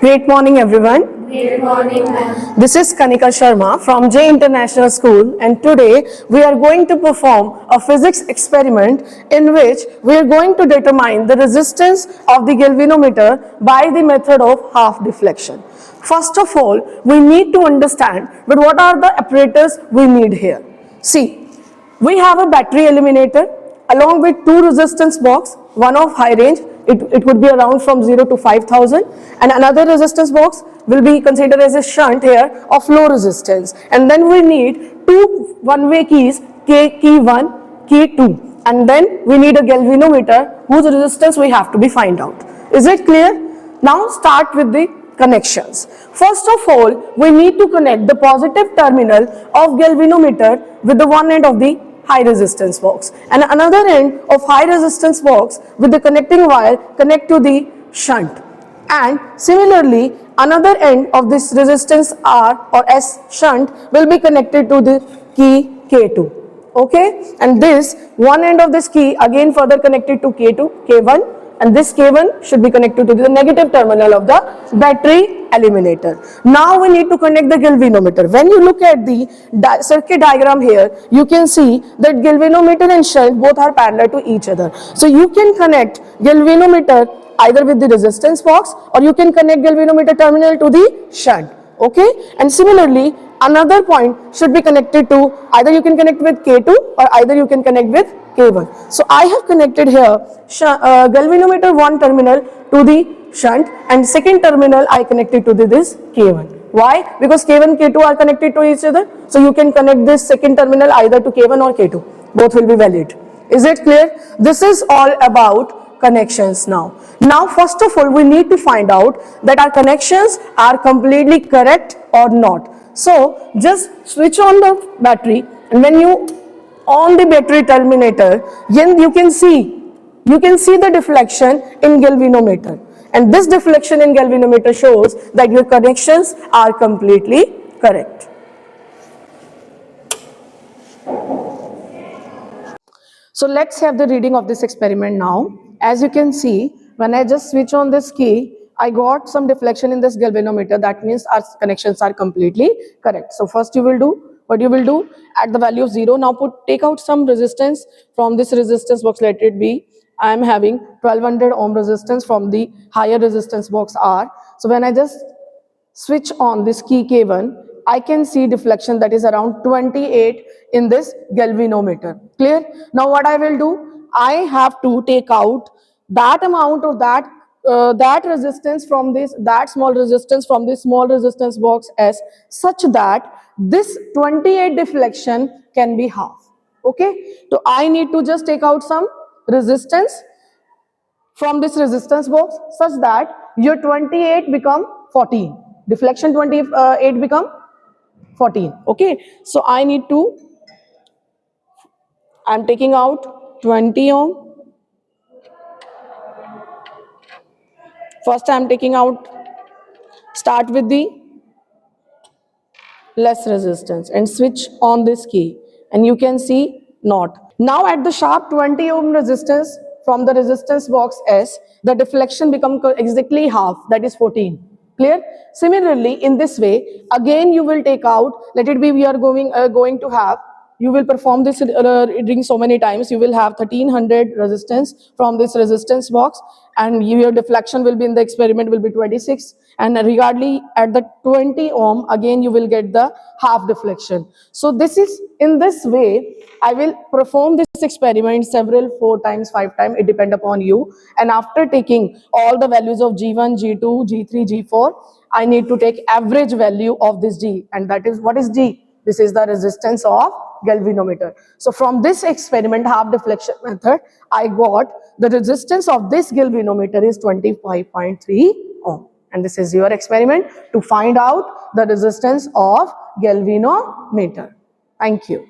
Great morning, everyone. Good morning, ma'am. This is Kanika Sharma from J International School, and today we are going to perform a physics experiment in which we are going to determine the resistance of the galvanometer by the method of half deflection. First of all, we need to understand but what are the apparatus we need here. See, we have a battery eliminator along with two resistance box, one of high range, it would be around from 0 to 5000, and another resistance box will be considered as a shunt here of low resistance. And then we need two one-way keys, key 1, key 2, and then we need a galvanometer whose resistance we have to be find out. Is it clear? Now start with the connections. First of all, we need to connect the positive terminal of galvanometer with the one end of the high resistance box and another end of high resistance box with the connecting wire connect to the shunt, and similarly another end of this resistance R or S shunt will be connected to the key K2. Okay, and this one end of this key again further connected to K2, K1, and this K1 should be connected to the negative terminal of the battery eliminator. Now we need to connect the galvanometer. When you look at the circuit diagram here, you can see that galvanometer and shunt both are parallel to each other. So you can connect galvanometer either with the resistance box or you can connect galvanometer terminal to the shunt. Okay, and similarly another point should be connected to either you can connect with K2 or either you can connect with K1. So I have connected here galvanometer 1 terminal to the shunt and second terminal I connected to this K1. Why? Because K1, K2 are connected to each other. So you can connect this second terminal either to K1 or K2. Both will be valid. Is it clear? This is all about connections now. Now first of all we need to find out that our connections are completely correct or not. So just switch on the battery, and when you on the battery terminator, then you can see the deflection in galvanometer, and this deflection in galvanometer shows that your connections are completely correct. So let's have the reading of this experiment now. As you can see, when I just switch on this key, I got some deflection in this galvanometer. That means our connections are completely correct. So first you will do, what you will do at the value of 0, now take out some resistance from this resistance box. Let it be, I am having 1200 ohm resistance from the higher resistance box R. So when I just switch on this key K1, I can see deflection that is around 28 in this galvanometer. Clear? Now what I will do, I have to take out that amount of that resistance from that small resistance from this small resistance box S, such that this 28 deflection can be half. Okay, so I need to just take out some resistance from this resistance box such that your 28 become 14, deflection 28 become 14. Okay, so I'm taking out 20 ohm. First I'm taking out, start with the less resistance and switch on this key, and you can see not. Now at the sharp 20 ohm resistance from the resistance box S, the deflection becomes exactly half, that is 14. Clear? Similarly, in this way, again you will take out, let it be we are going to have, you will perform this reading so many times, you will have 1300 resistance from this resistance box, and your deflection will be in the experiment will be 26, and regardless at the 20 ohm again you will get the half deflection. So this is, in this way I will perform this experiment several 4 times 5 times, it depends upon you, and after taking all the values of G1, G2, G3, G4, I need to take average value of this G, and that is, what is G? This is the resistance of galvanometer. So from this experiment half deflection method, I got the resistance of this galvanometer is 25.3 ohm, and this is your experiment to find out the resistance of galvanometer. Thank you.